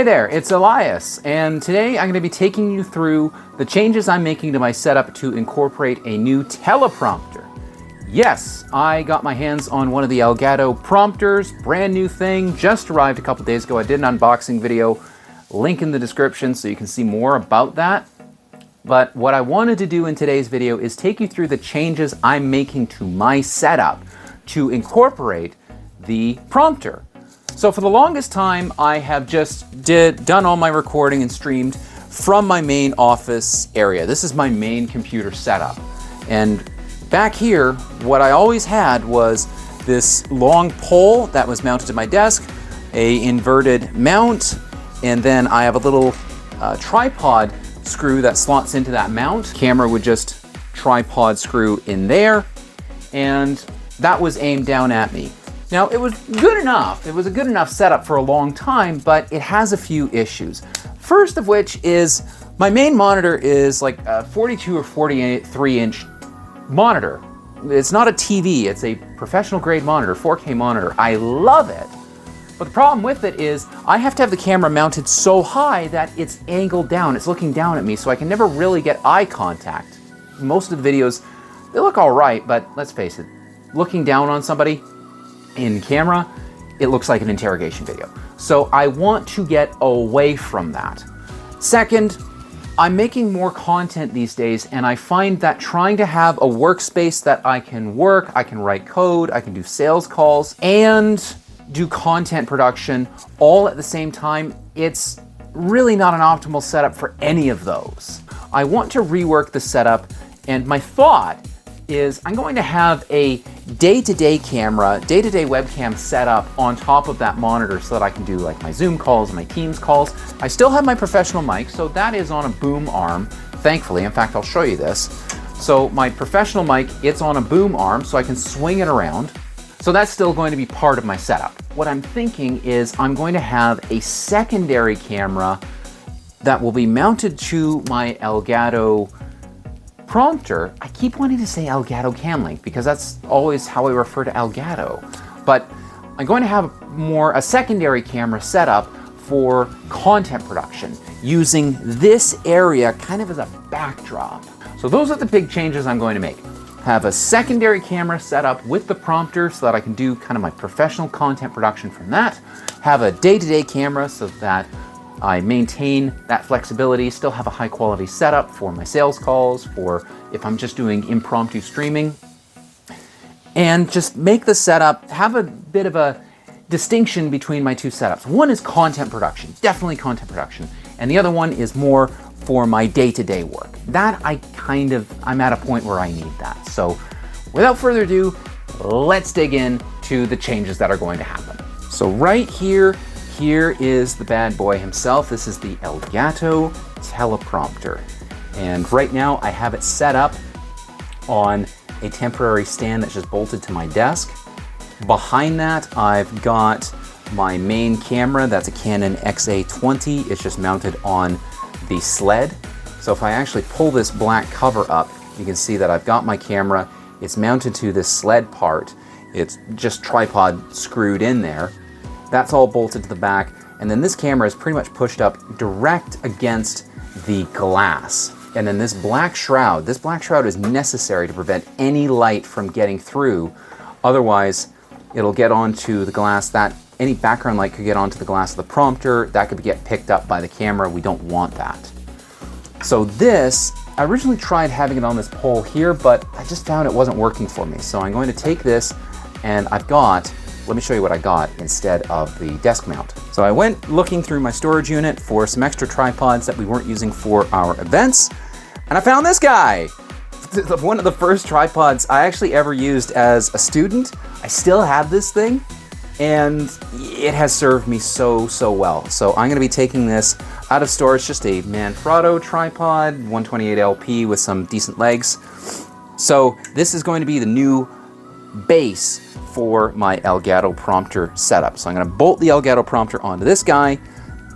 Hey there, it's Elias, and today I'm going to be taking you through the changes I'm making to my setup to incorporate a new teleprompter. Yes, I got my hands on one of the Elgato Prompters, brand new thing, just arrived a couple days ago. I did an unboxing video, link in the description so you can see more about that. But what I wanted to do in today's video is take you through the changes I'm making to my setup to incorporate the prompter. So for the longest time, I have just done all my recording and streamed from my main office area. This is my main computer setup. And back here, what I always had was this long pole that was mounted to my desk, a inverted mount, and then I have a little tripod screw that slots into that mount. Camera would just tripod screw in there, and that was aimed down at me. Now, it was good enough. It was a good enough setup for a long time, but it has a few issues. First of which is my main monitor is like a 42 or 43 inch monitor. It's not a TV, it's a professional grade monitor, 4K monitor. I love it. But the problem with it is I have to have the camera mounted so high that it's angled down. It's looking down at me, so I can never really get eye contact. Most of the videos, they look all right, but let's face it, looking down on somebody in camera, it looks like an interrogation video. So I want to get away from that. Second, I'm making more content these days, and I find that trying to have a workspace that I can work, I can write code, I can do sales calls, and do content production all at the same time, it's really not an optimal setup for any of those. I want to rework the setup, and my thought is I'm going to have a day-to-day camera, day-to-day webcam set up on top of that monitor so that I can do like my Zoom calls and my Teams calls. I still have my professional mic, so that is on a boom arm, thankfully. In fact, I'll show you this. So my professional mic, it's on a boom arm, so I can swing it around. So that's still going to be part of my setup. What I'm thinking is I'm going to have a secondary camera that will be mounted to my Elgato Prompter. I keep wanting to say Elgato Camlink because that's always how I refer to Elgato. But I'm going to have a secondary camera set up for content production using this area kind of as a backdrop. So those are the big changes I'm going to make. Have a secondary camera set up with the prompter so that I can do kind of my professional content production from that. Have a day-to-day camera so that I maintain that flexibility, still have a high quality setup for my sales calls, for if I'm just doing impromptu streaming, and just make the setup, have a bit of a distinction between my two setups. One is content production, definitely content production, and the other one is more for my day-to-day work. That I'm at a point where I need that. So without further ado, let's dig in to the changes that are going to happen. So right here is the bad boy himself. This is the Elgato teleprompter. And right now I have it set up on a temporary stand that's just bolted to my desk. Behind that, I've got my main camera. That's a Canon XA20. It's just mounted on the sled. So if I actually pull this black cover up, you can see that I've got my camera. It's mounted to this sled part. It's just tripod screwed in there. That's all bolted to the back, and then this camera is pretty much pushed up direct against the glass. And then this black shroud is necessary to prevent any light from getting through. Otherwise, it'll get onto the glass. That any background light could get onto the glass of the prompter. That could get picked up by the camera. We don't want that. So this, I originally tried having it on this pole here, but I just found it wasn't working for me. So I'm going to take this, and let me show you what I got instead of the desk mount. So I went looking through my storage unit for some extra tripods that we weren't using for our events, and I found this guy. One of the first tripods I actually ever used as a student. I still have this thing, and it has served me so well. So I'm gonna be taking this out of storage, just a Manfrotto tripod, 128 LP with some decent legs. So this is going to be the new base for my Elgato Prompter setup. So I'm going to bolt the Elgato Prompter onto this guy.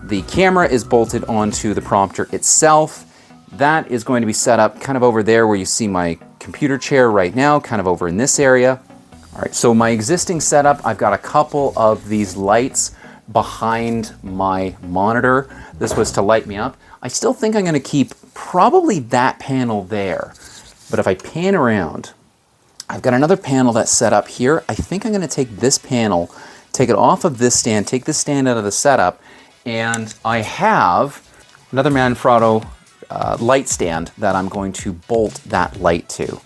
The camera is bolted onto the prompter itself. That is going to be set up kind of over there where you see my computer chair right now, kind of over in this area. All right, so my existing setup, I've got a couple of these lights behind my monitor. This was to light me up. I still think I'm going to keep probably that panel there. But if I pan around, I've got another panel that's set up here. I think I'm going to take this panel, take it off of this stand, take this stand out of the setup, and I have another Manfrotto light stand that I'm going to bolt that light to.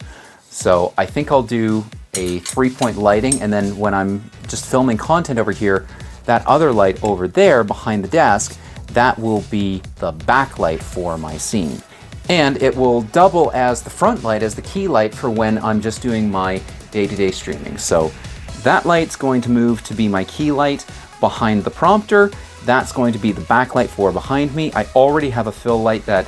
So I think I'll do a 3-point lighting, and then when I'm just filming content over here, that other light over there behind the desk, that will be the backlight for my scene. And it will double as the front light, as the key light for when I'm just doing my day-to-day streaming. So that light's going to move to be my key light behind the prompter. That's going to be the backlight for behind me. I already have a fill light that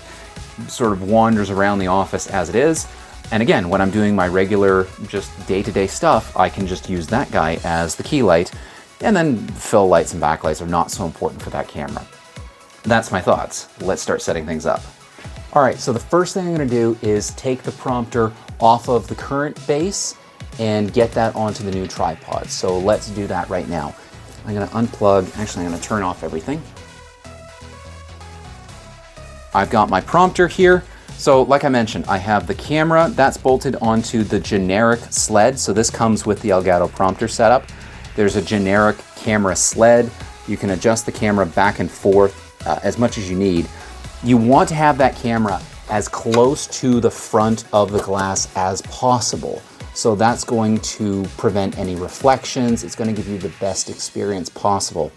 sort of wanders around the office as it is. And again, when I'm doing my regular, just day-to-day stuff, I can just use that guy as the key light. And then fill lights and backlights are not so important for that camera. That's my thoughts. Let's start setting things up. All right, so the first thing I'm gonna do is take the prompter off of the current base and get that onto the new tripod. So let's do that right now. I'm gonna unplug, actually I'm gonna turn off everything. I've got my prompter here. So like I mentioned, I have the camera that's bolted onto the generic sled. So this comes with the Elgato Prompter setup. There's a generic camera sled. You can adjust the camera back and forth as much as you need. You want to have that camera as close to the front of the glass as possible. So that's going to prevent any reflections. It's going to give you the best experience possible.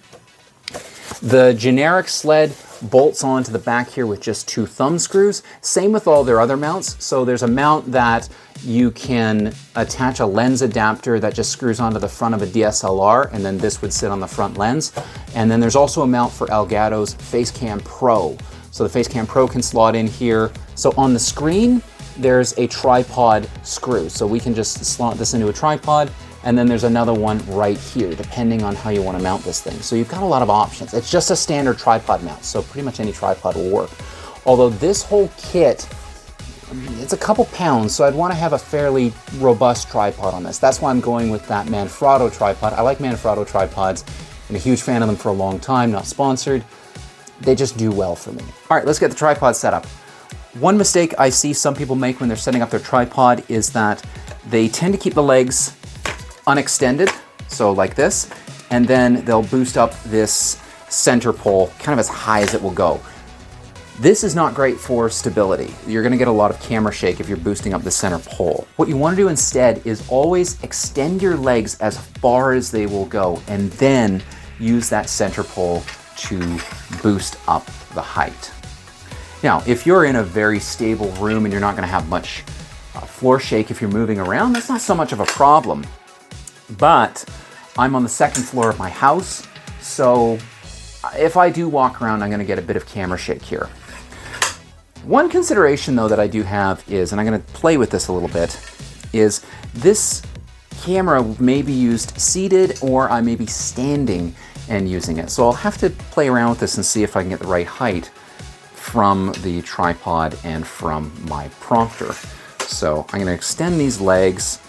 The generic sled bolts onto the back here with just 2 thumb screws. Same with all their other mounts. So there's a mount that you can attach a lens adapter that just screws onto the front of a DSLR, and then this would sit on the front lens. And then there's also a mount for Elgato's Facecam Pro. So the Facecam Pro can slot in here. So on the screen, there's a tripod screw. So we can just slot this into a tripod, and then there's another one right here, depending on how you want to mount this thing. So you've got a lot of options. It's just a standard tripod mount, so pretty much any tripod will work. Although this whole kit, it's a couple pounds, so I'd want to have a fairly robust tripod on this. That's why I'm going with that Manfrotto tripod. I like Manfrotto tripods. I'm a huge fan of them for a long time, not sponsored. They just do well for me. All right, let's get the tripod set up. One mistake I see some people make when they're setting up their tripod is that they tend to keep the legs unextended, so like this, and then they'll boost up this center pole kind of as high as it will go. This is not great for stability. You're gonna get a lot of camera shake if you're boosting up the center pole. What you wanna do instead is always extend your legs as far as they will go, and then use that center pole to boost up the height. Now, if you're in a very stable room and you're not gonna have much floor shake if you're moving around, that's not so much of a problem. But I'm on the 2nd floor of my house, so if I do walk around, I'm gonna get a bit of camera shake here. One consideration though that I do have is, and I'm gonna play with this a little bit, is this camera may be used seated, or I may be standing and using it. So I'll have to play around with this and see if I can get the right height from the tripod and from my prompter. So I'm gonna extend these legs.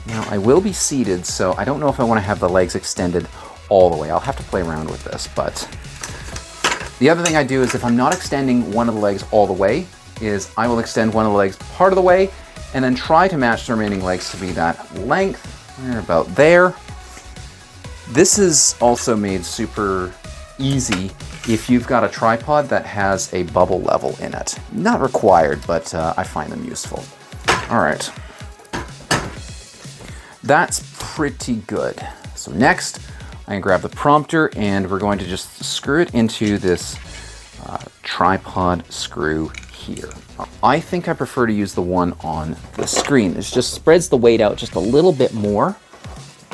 Now I will be seated, so I don't know if I want to have the legs extended all the way. I'll have to play around with this, but the other thing I do is if I'm not extending one of the legs all the way, is I will extend one of the legs part of the way and then try to match the remaining legs to be that length. They're about there. This is also made super easy if you've got a tripod that has a bubble level in it. Not required, but I find them useful. All right. That's pretty good. So next, I can grab the prompter and we're going to just screw it into this tripod screw here. I think I prefer to use the one on the screen. It just spreads the weight out just a little bit more.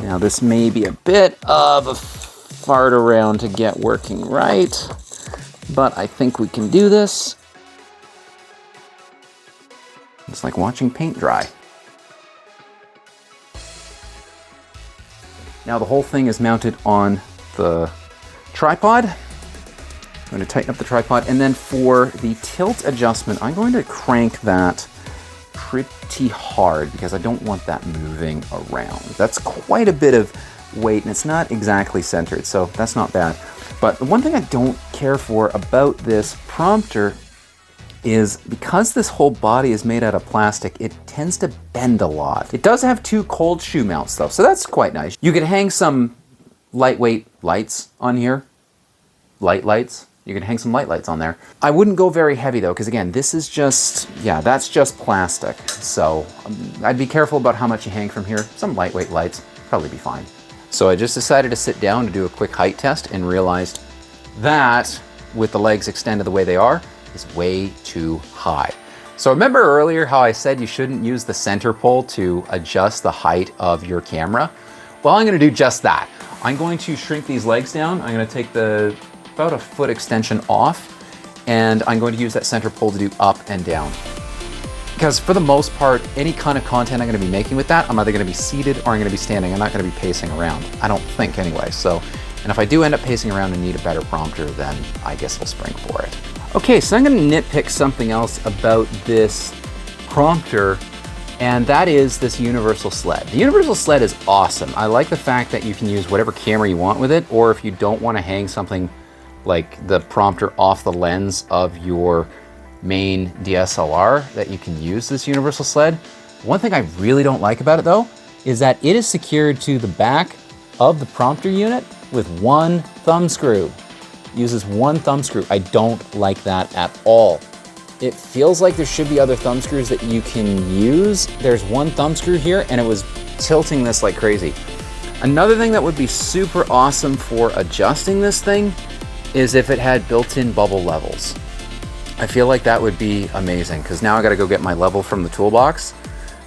Now this may be a bit of a fart around to get working right, but I think we can do this. It's like watching paint dry. Now the whole thing is mounted on the tripod. I'm going to tighten up the tripod, and then for the tilt adjustment, I'm going to crank that pretty hard because I don't want that moving around. That's quite a bit of weight, and it's not exactly centered, so that's not bad. But the one thing I don't care for about this prompter is because this whole body is made out of plastic, it tends to bend a lot. It does have 2 cold shoe mounts though, so that's quite nice. You could hang some lightweight lights on here. Light lights. You can hang some lights on there. I wouldn't go very heavy though, because again, this is just, yeah, that's just plastic. So I'd be careful about how much you hang from here. Some lightweight lights, probably be fine. So I just decided to sit down to do a quick height test and realized that with the legs extended the way they are, is way too high. So remember earlier how I said you shouldn't use the center pole to adjust the height of your camera? Well, I'm gonna do just that. I'm going to shrink these legs down. I'm gonna take about a foot extension off, and I'm going to use that center pole to do up and down. Because for the most part, any kind of content I'm gonna be making with that, I'm either gonna be seated or I'm gonna be standing. I'm not gonna be pacing around. I don't think anyway. So, and if I do end up pacing around and need a better prompter, then I guess I'll spring for it. Okay, so I'm gonna nitpick something else about this prompter, and that is this universal sled. The universal sled is awesome. I like the fact that you can use whatever camera you want with it, or if you don't wanna hang something like the prompter off the lens of your main DSLR, that you can use this universal sled. One thing I really don't like about it though, is that it is secured to the back of the prompter unit with 1 thumb screw. Uses 1 thumb screw. I don't like that at all. It feels like there should be other thumb screws that you can use. There's 1 thumb screw here and it was tilting this like crazy. Another thing that would be super awesome for adjusting this thing is if it had built-in bubble levels. I feel like that would be amazing, because now I gotta go get my level from the toolbox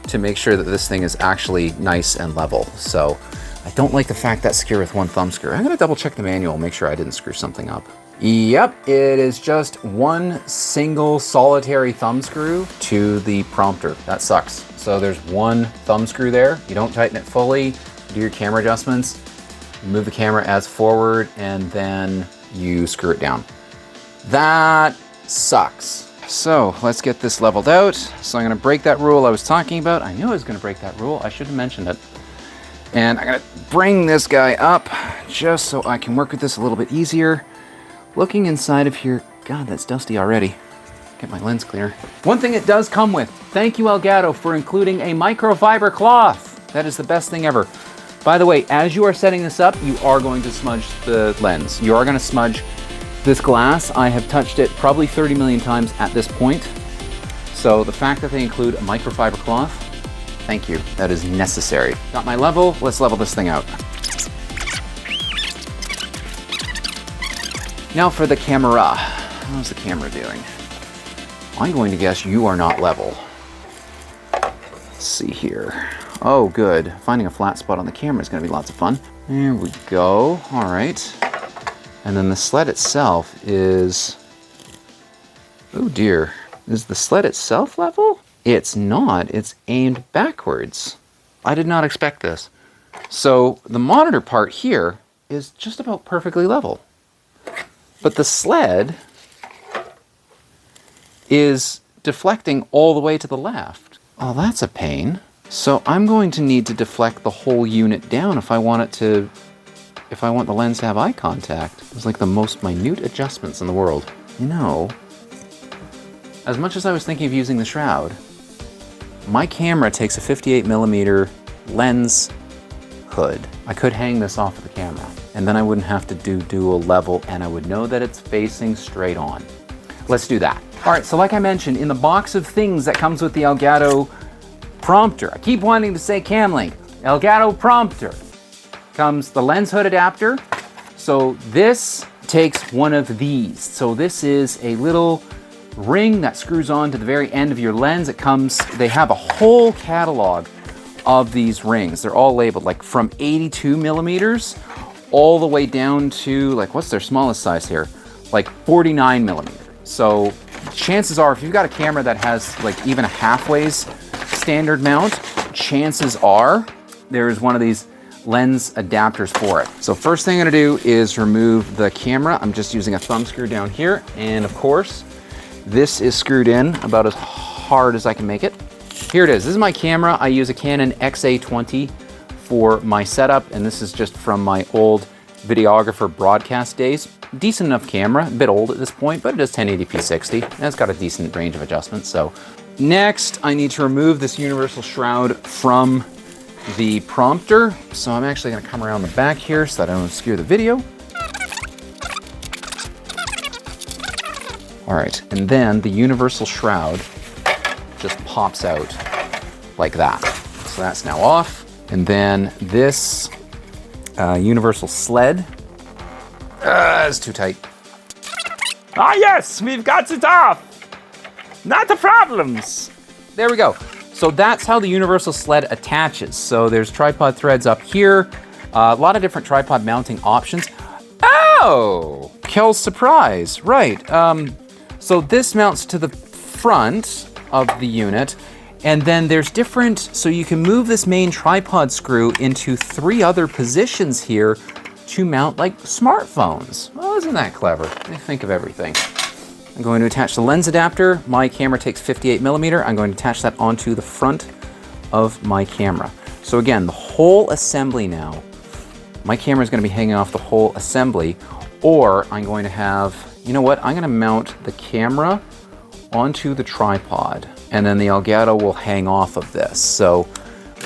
to make sure that this thing is actually nice and level. So I don't like the fact that secure with 1 thumb screw. I'm gonna double check the manual, make sure I didn't screw something up. Yep, it is just 1 single solitary thumb screw to the prompter. That sucks. So there's 1 thumb screw there. You don't tighten it fully, do your camera adjustments, move the camera as forward, and then you screw it down. That sucks. So let's get this leveled out. So I'm gonna break that rule I was talking about. I knew I was gonna break that rule. I should have mentioned it. And I'm gonna bring this guy up just so I can work with this a little bit easier. Looking inside of here, God, that's dusty already. Get my lens cleaner. One thing it does come with, thank you Elgato for including a microfiber cloth. That is the best thing ever. By the way, as you are setting this up, you are going to smudge the lens. You are gonna smudge this glass. I have touched it probably 30 million times at this point. So the fact that they include a microfiber cloth, thank you, that is necessary. Got my level, let's level this thing out. Now for the camera. How's the camera doing? I'm going to guess you are not level. Let's see here. Oh, good. Finding a flat spot on the camera is going to be lots of fun. There we go. All right. And then the sled itself is... Oh dear. Is the sled itself level? It's not. It's aimed backwards. I did not expect this. So the monitor part here is just about perfectly level. But the sled is deflecting all the way to the left. Oh, that's a pain. So I'm going to need to deflect the whole unit down if I want the lens to have eye contact. It's like the most minute adjustments in the world. You know, as much as I was thinking of using the shroud, my camera takes a 58mm lens hood. I could hang this off of the camera, and then I wouldn't have to do dual level, and I would know that it's facing straight on. Let's do that. All right, so like I mentioned, in the box of things that comes with the Elgato Prompter, I keep wanting to say Camlink, Elgato Prompter, comes the lens hood adapter. So this takes one of these. So this is a little ring that screws on to the very end of your lens. They have a whole catalog of these rings. They're all labeled, like from 82mm all the way down to, like, what's their smallest size here? Like 49mm. So chances are, if you've got a camera that has like even a halfway's standard mount, chances are there is one of these lens adapters for it. So first thing I'm gonna do is remove the camera. I'm just using a thumb screw down here. And of course, this is screwed in about as hard as I can make it. Here it is. This is my camera. I use a Canon XA20 for my setup, and this is just from my old videographer broadcast days. Decent enough camera, a bit old at this point, but it does 1080p 60, and it's got a decent range of adjustments. So next, I need to remove this universal shroud from the prompter. So I'm actually gonna come around the back here so that I don't obscure the video. All right, and then the universal shroud just pops out like that. So that's now off. And then this universal sled is too tight. Ah yes, we've got it off. Not the problems. There we go. So that's how the universal sled attaches. So there's tripod threads up here, a lot of different tripod mounting options. Oh, Kel's surprise, right. So this mounts to the front of the unit, and then there's different, so you can move this main tripod screw into 3 other positions here to mount like smartphones. Oh, isn't that clever? They think of everything. I'm going to attach the lens adapter. My camera takes 58mm. I'm going to attach that onto the front of my camera. So again, the whole assembly now, my camera is going to be hanging off the whole assembly, or I'm going to have, you know what, I'm going to mount the camera onto the tripod, and then the Elgato will hang off of this. So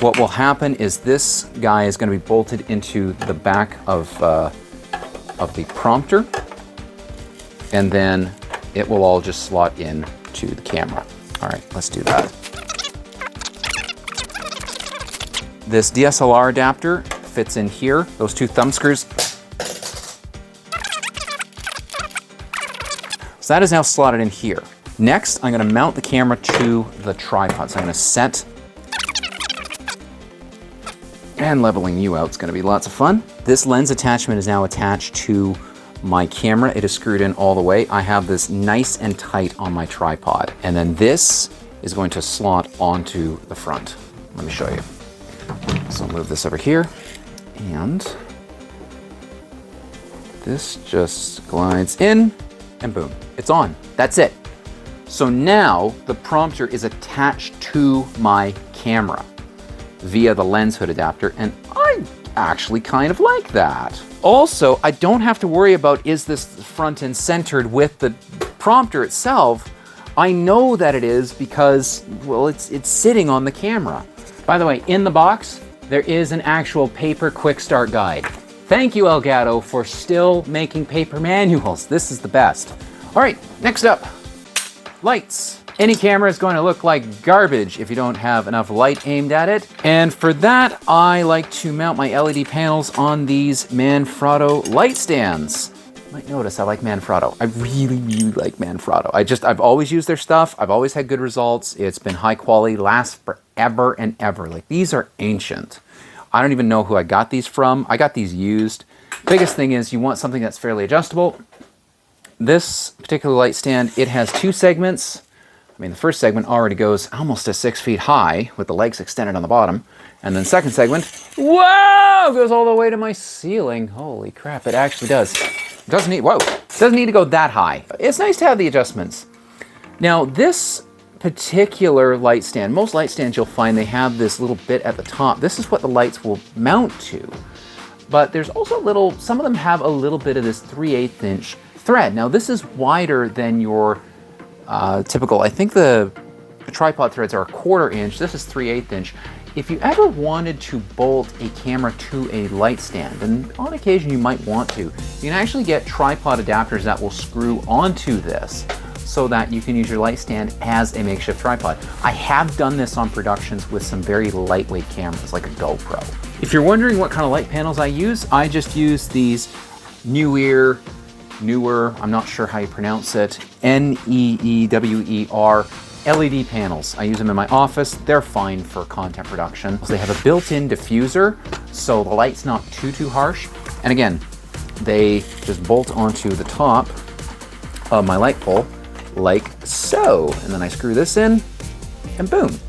what will happen is this guy is going to be bolted into the back of the prompter, and then it will all just slot in to the camera. All right, let's do that. This DSLR adapter fits in here, those 2 thumb screws. So that is now slotted in here. Next, I'm gonna mount the camera to the tripod. So I'm gonna set, and leveling you out is gonna be lots of fun. This lens attachment is now attached to my camera. It is screwed in all the way. I have this nice and tight on my tripod. And then this is going to slot onto the front. Let me show you. So I'll move this over here, and this just glides in, and boom, it's on. That's it. So now the prompter is attached to my camera via the lens hood adapter, and I actually kind of like that. Also, I don't have to worry about, is this front and centered with the prompter itself? I know that it is because, well, it's sitting on the camera. By the way, in the box, there is an actual paper quick start guide. Thank you, Elgato, for still making paper manuals. This is the best. All right, next up, lights. Any camera is going to look like garbage if you don't have enough light aimed at it. And for that, I like to mount my LED panels on these Manfrotto light stands. You might notice I like Manfrotto. I really, really like Manfrotto. I've always used their stuff. I've always had good results. It's been high quality, lasts forever and ever. Like, these are ancient. I don't even know who I got these from. I got these used. Biggest thing is you want something that's fairly adjustable. This particular light stand, it has 2 segments. I mean, the first segment already goes almost to 6 feet high with the legs extended on the bottom. And then second segment, whoa, goes all the way to my ceiling. Holy crap, it actually does. It doesn't need to go that high. It's nice to have the adjustments. Now, this particular light stand, most light stands you'll find they have this little bit at the top. This is what the lights will mount to. But there's also some of them have a little bit of this 3/8 inch thread. Now, this is wider than your typical, I think the tripod threads are 1/4 inch. This is 3/8 inch. If you ever wanted to bolt a camera to a light stand, and on occasion you might want to, you can actually get tripod adapters that will screw onto this so that you can use your light stand as a makeshift tripod. I have done this on productions with some very lightweight cameras, like a GoPro. If you're wondering what kind of light panels I use, I just use these newer, I'm not sure how you pronounce it, NEEWER LED panels. I use them in my office. They're fine for content production. They have a built-in diffuser, so the light's not too harsh. And again, they just bolt onto the top of my light pole like so. And then I screw this in, and boom,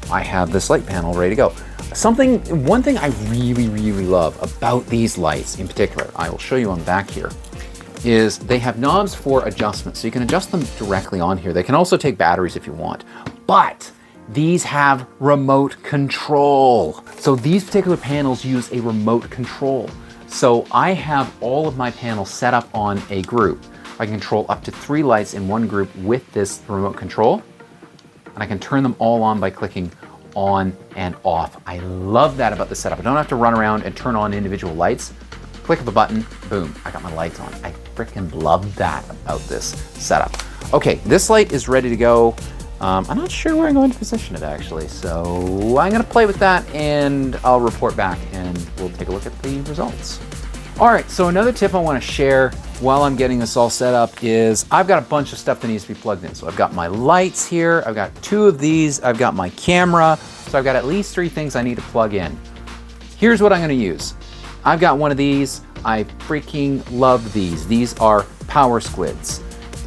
I have this light panel ready to go. One thing I really, really love about these lights in particular, I will show you on the back here, is they have knobs for adjustment, so you can adjust them directly on here. They can also take batteries if you want, but these have remote control. So these particular panels use a remote control. So I have all of my panels set up on a group. I can control up to 3 lights in one group with this remote control, and I can turn them all on by clicking on and off. I love that about the setup. I don't have to run around and turn on individual lights. Click of a button, boom, I got my lights on. I freaking love that about this setup. Okay, this light is ready to go. I'm not sure where I'm going to position it actually, so I'm gonna play with that and I'll report back and we'll take a look at the results. All right, so another tip I wanna share while I'm getting this all set up is I've got a bunch of stuff that needs to be plugged in. So I've got my lights here, I've got 2 of these, I've got my camera, so I've got at least 3 things I need to plug in. Here's what I'm gonna use. I've got one of these, I freaking love these. These are power squids.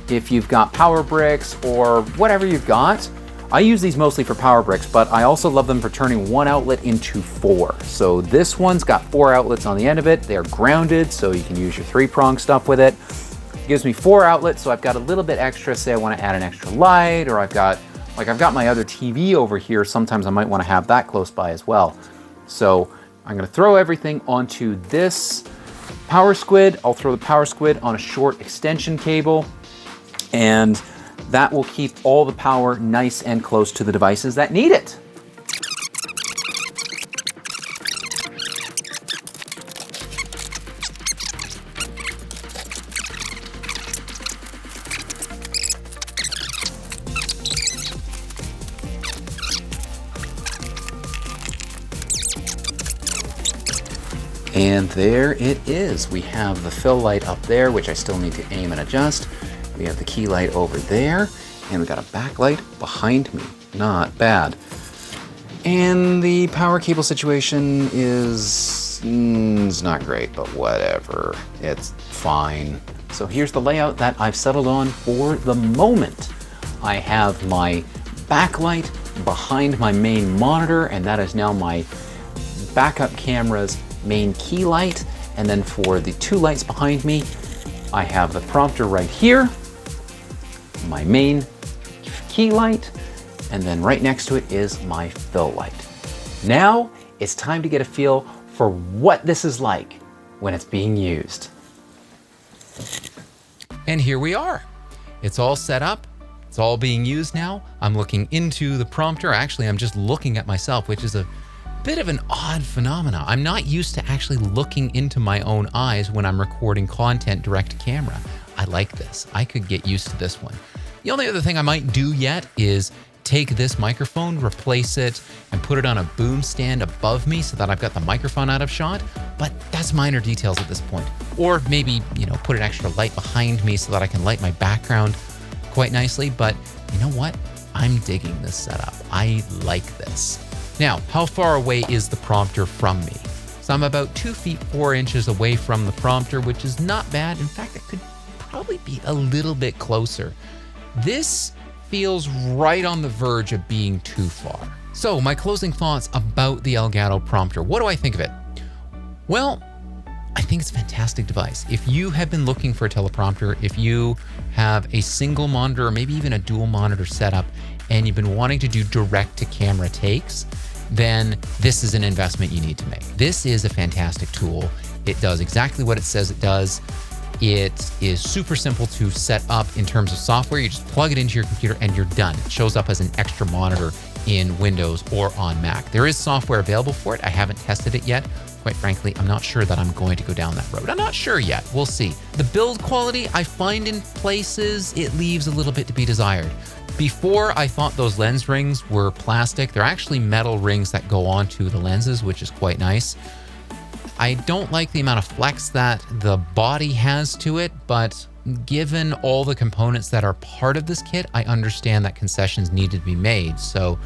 If you've got power bricks or whatever you've got, I use these mostly for power bricks, but I also love them for turning 1 outlet into 4. So this one's got 4 outlets on the end of it. They're grounded, so you can use your 3-prong stuff with it. It gives me 4 outlets, so I've got a little bit extra. Say I want to add an extra light, or I've got my other TV over here. Sometimes I might want to have that close by as well. So I'm going to throw everything onto this power squid. I'll throw the power squid on a short extension cable, and that will keep all the power nice and close to the devices that need it. And there it is. We have the fill light up there, which I still need to aim and adjust. We have the key light over there, and we got a backlight behind me. Not bad. And the power cable situation is it's not great, but whatever. It's fine. So here's the layout that I've settled on for the moment. I have my backlight behind my main monitor, and that is now my backup camera's main key light. And then for the 2 lights behind me, I have the prompter right here, my main key light, and then right next to it is my fill light. Now it's time to get a feel for what this is like when it's being used. And here we are. It's all set up. It's all being used now. I'm looking into the prompter. Actually, I'm just looking at myself, which is a bit of an odd phenomena. I'm not used to actually looking into my own eyes when I'm recording content direct to camera. I like this. I could get used to this one. The only other thing I might do yet is take this microphone, replace it, and put it on a boom stand above me so that I've got the microphone out of shot, but that's minor details at this point. Or maybe, put an extra light behind me so that I can light my background quite nicely, but you know what? I'm digging this setup. I like this. Now, how far away is the prompter from me? So I'm about 2 feet 4 inches away from the prompter, which is not bad. In fact, it could probably be a little bit closer. This feels right on the verge of being too far. So my closing thoughts about the Elgato Prompter. What do I think of it? Well, I think it's a fantastic device. If you have been looking for a teleprompter, if you have a single monitor or maybe even a dual monitor setup, and you've been wanting to do direct to camera takes, then this is an investment you need to make. This is a fantastic tool. It does exactly what it says it does. It is super simple to set up in terms of software. You just plug it into your computer and you're done. It shows up as an extra monitor in Windows or on Mac. There is software available for it. I haven't tested it yet. Quite frankly, I'm not sure that I'm going to go down that road. I'm not sure yet. We'll see. The build quality, I find in places it leaves a little bit to be desired. Before, I thought those lens rings were plastic. They're actually metal rings that go onto the lenses, which is quite nice. I don't like the amount of flex that the body has to it, but given all the components that are part of this kit, I understand that concessions need to be made. So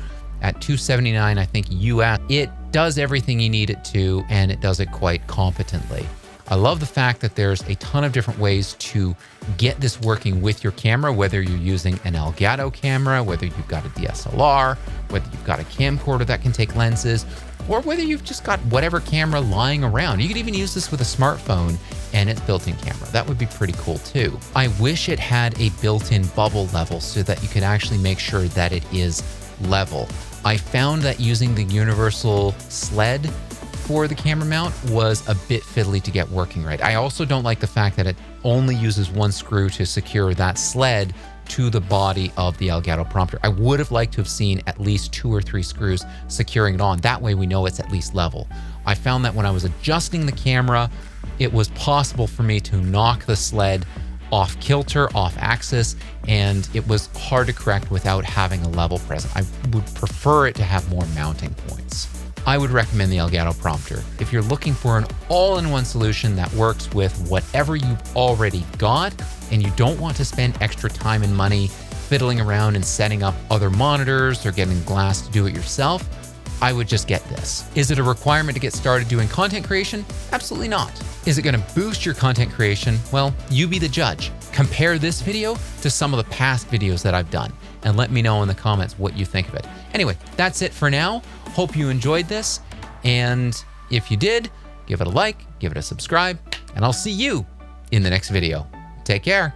at $279, I think US, it does everything you need it to, and it does it quite competently. I love the fact that there's a ton of different ways to get this working with your camera, whether you're using an Elgato camera, whether you've got a DSLR, whether you've got a camcorder that can take lenses, or whether you've just got whatever camera lying around. You could even use this with a smartphone and its built-in camera. That would be pretty cool too. I wish it had a built-in bubble level so that you could actually make sure that it is level. I found that using the universal sled for the camera mount was a bit fiddly to get working right. I also don't like the fact that it only uses one screw to secure that sled to the body of the Elgato Prompter. I would have liked to have seen at least 2 or 3 screws securing it on. That way we know it's at least level. I found that when I was adjusting the camera, it was possible for me to knock the sled off kilter, off axis, and it was hard to correct without having a level present. I would prefer it to have more mounting points. I would recommend the Elgato Prompter. If you're looking for an all-in-one solution that works with whatever you've already got, and you don't want to spend extra time and money fiddling around and setting up other monitors or getting glass to do it yourself, I would just get this. Is it a requirement to get started doing content creation? Absolutely not. Is it gonna boost your content creation? Well, you be the judge. Compare this video to some of the past videos that I've done and let me know in the comments what you think of it. Anyway, that's it for now. Hope you enjoyed this. And if you did, give it a like, give it a subscribe, and I'll see you in the next video. Take care.